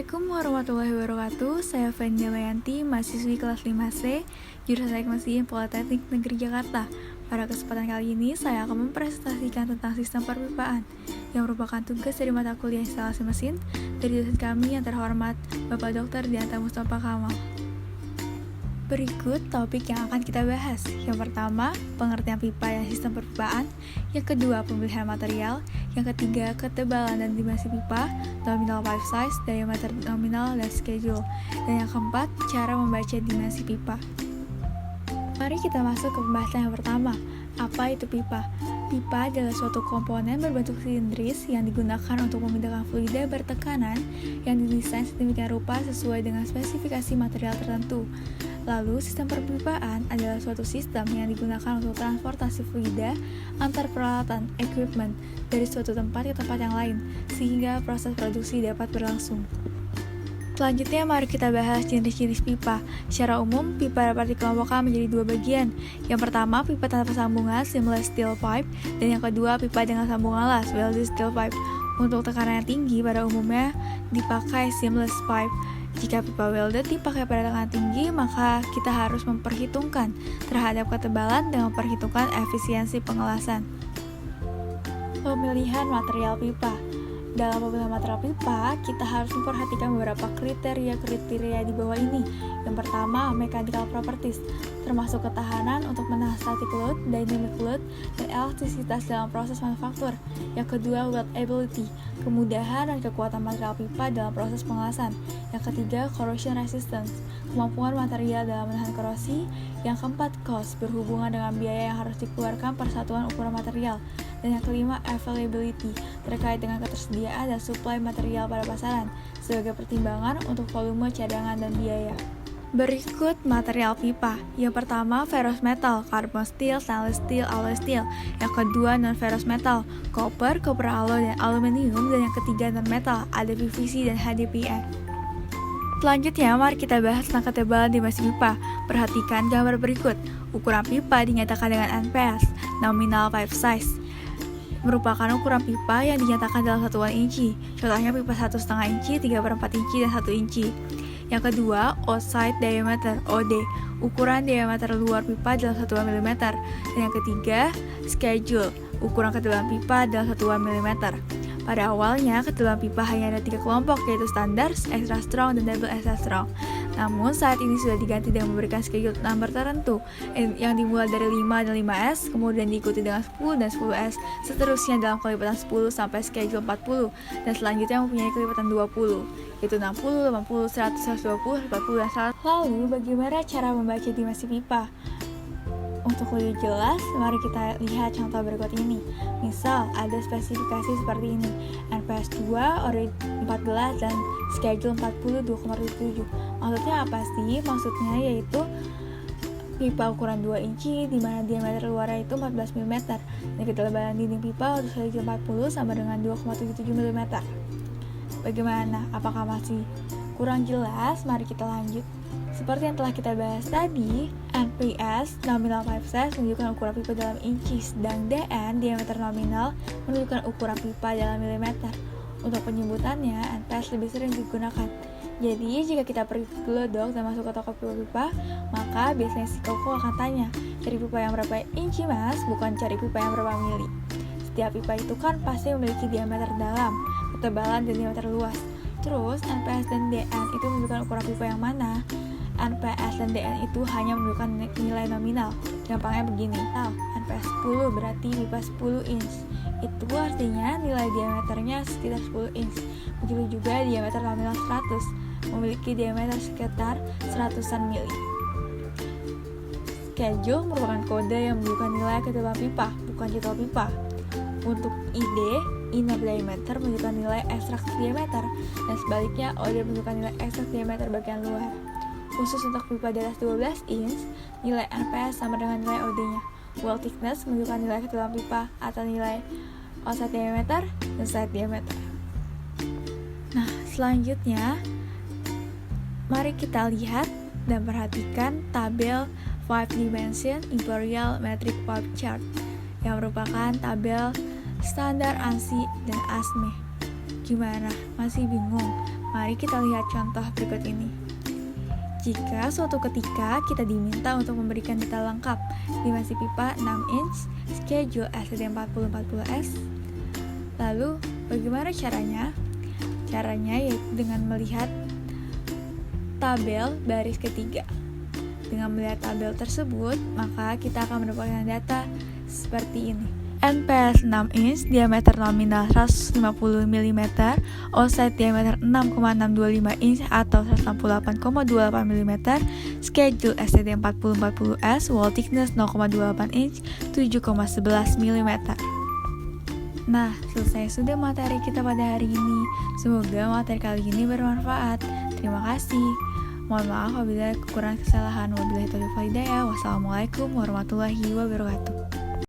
Assalamualaikum warahmatullahi wabarakatuh. Saya Feni Damayanti, mahasiswi kelas 5C, jurusan Teknik Mesin Politeknik Negeri Jakarta. Pada kesempatan kali ini, saya akan mempresentasikan tentang sistem perpipaan, yang merupakan tugas dari mata kuliah instalasi mesin dari dosen kami yang terhormat, Bapak Dr. Dianta Mustafa Kamal. Berikut topik yang akan kita bahas. Yang pertama, pengertian pipa dan sistem perpipaan. Yang kedua, pemilihan material. Yang ketiga, ketebalan dan dimensi pipa, nominal pipe size, diameter nominal, dan schedule. Dan yang keempat, cara membaca dimensi pipa. Mari kita masuk ke pembahasan yang pertama. Apa itu pipa? Pipa adalah suatu komponen berbentuk silindris yang digunakan untuk memindahkan fluida bertekanan yang didesain sedemikian rupa sesuai dengan spesifikasi material tertentu. Lalu, sistem perpipaan adalah suatu sistem yang digunakan untuk transportasi fluida antar peralatan, equipment, dari suatu tempat ke tempat yang lain, sehingga proses produksi dapat berlangsung. Selanjutnya, mari kita bahas jenis-jenis pipa. Secara umum, pipa dapat dikelompokkan menjadi dua bagian. Yang pertama, pipa tanpa sambungan, seamless steel pipe, dan yang kedua, pipa dengan sambungan las, welded steel pipe. Untuk tekanan yang tinggi, pada umumnya dipakai seamless pipe. Jika pipa welded dipakai pada tekanan tinggi, maka kita harus memperhitungkan terhadap ketebalan dan memperhitungkan efisiensi pengelasan. Pemilihan material pipa. Dalam pemilihan material pipa, kita harus memperhatikan beberapa kriteria di bawah ini. Yang pertama, mechanical properties, termasuk ketahanan untuk menahan static load, dynamic load, dan elastisitas dalam proses manufaktur. Yang kedua, weldability, kemudahan dan kekuatan material pipa dalam proses pengelasan. Yang ketiga, corrosion resistance, kemampuan material dalam menahan korosi. Yang keempat, cost, berhubungan dengan biaya yang harus dikeluarkan per satuan ukuran material. Dan yang kelima, availability, terkait dengan ketersediaan dan supply material pada pasaran, sebagai pertimbangan untuk volume, cadangan, dan biaya. Berikut material pipa. Yang pertama, ferrous metal, carbon steel, stainless steel, alloy steel. Yang kedua, non-ferrous metal, copper alloy, dan aluminium. Dan yang ketiga, non-metal, ada PVC dan HDPE. Selanjutnya, mari kita bahas tentang ketebalan dimensi pipa. Perhatikan gambar berikut. Ukuran pipa dinyatakan dengan NPS, nominal pipe size, merupakan ukuran pipa yang dinyatakan dalam satuan inci. Contohnya pipa 1,5 inci, 3/4 inci, dan 1 inci. Yang kedua, outside diameter, OD, ukuran diameter luar pipa dalam satuan milimeter. Dan yang ketiga, schedule, ukuran ketebalan pipa dalam satuan milimeter. Pada awalnya, ketebalan pipa hanya ada 3 kelompok, yaitu standar, extra strong, dan double extra strong. Namun, saat ini sudah diganti dengan memberikan schedule number tertentu, yang dimulai dari 5 dan 5S, kemudian diikuti dengan 10 dan 10S, seterusnya dalam kelipatan 10 sampai schedule 40, dan selanjutnya mempunyai kelipatan 20, yaitu 60, 80, 100, 120, 40, dan 100. Lalu, bagaimana cara membaca dimensi pipa? Untuk lebih jelas, mari kita lihat contoh berikut ini. Misal, ada spesifikasi seperti ini, NPS 2, ori 14, dan schedule 40, 2,7. Maksudnya apa sih? Maksudnya yaitu pipa ukuran 2 inci, di mana diameter luarnya itu 14 mm, dan ketebalan dinding pipa untuk schedule 40 sama dengan 2,77 mm. Bagaimana? Apakah masih kurang jelas? Mari kita lanjut. Seperti yang telah kita bahas tadi, NPS, nominal pipe size, menunjukkan ukuran pipa dalam inci, sedang DN, diameter nominal, menunjukkan ukuran pipa dalam milimeter. Untuk penyebutannya, NPS lebih sering digunakan. Jadi, jika kita pergi ke Glodok dan masuk ke toko pipa-pipa, maka biasanya si Koko akan tanya, cari pipa yang berapa inci mas, bukan cari pipa yang berapa mili. Setiap pipa itu kan pasti memiliki diameter dalam, ketebalan, dan diameter luas. Terus, NPS dan DN itu menunjukkan ukuran pipa yang mana? NPS dan DN itu hanya menunjukkan nilai nominal. Gampangnya begini, NPS 10 berarti pipa 10 inch. Itu artinya nilai diameternya sekitar 10 inch. Begitu juga diameter nominal 100, memiliki diameter sekitar 100-an mili. Schedule merupakan kode yang menunjukkan nilai ketebalan pipa, bukan jadwal pipa. Untuk ID, inner diameter menunjukkan nilai ekstrak diameter, dan sebaliknya OD menunjukkan nilai ekstrak diameter bagian luar. Khusus untuk pipa di atas 12 inch, nilai NPS sama dengan nilai OD-nya. Wall thickness menunjukkan nilai ketebalan pipa atau nilai outside diameter dan side diameter. Nah, selanjutnya mari kita lihat dan perhatikan tabel 5 Dimension Imperial Metric Pipe Chart yang merupakan tabel standar ANSI dan ASME. Gimana? Masih bingung? Mari kita lihat contoh berikut ini. Jika suatu ketika kita diminta untuk memberikan data lengkap dimensi pipa 6 inch, schedule STD4040S, lalu bagaimana caranya? Caranya yaitu dengan melihat tabel baris ketiga. Dengan melihat tabel tersebut, maka kita akan mendapatkan data seperti ini. NPS 6 inch, diameter nominal 150 mm, offset diameter 6,625 inch atau 168,28 mm, schedule STD4040S, wall thickness 0,28 inch, 7,11 mm. Nah, selesai sudah materi kita pada hari ini. Semoga materi kali ini bermanfaat. Terima kasih. Mohon maaf apabila kekurangan kesalahan. Wabillahi taufiq wal hidayah. Wassalamualaikum warahmatullahi wabarakatuh.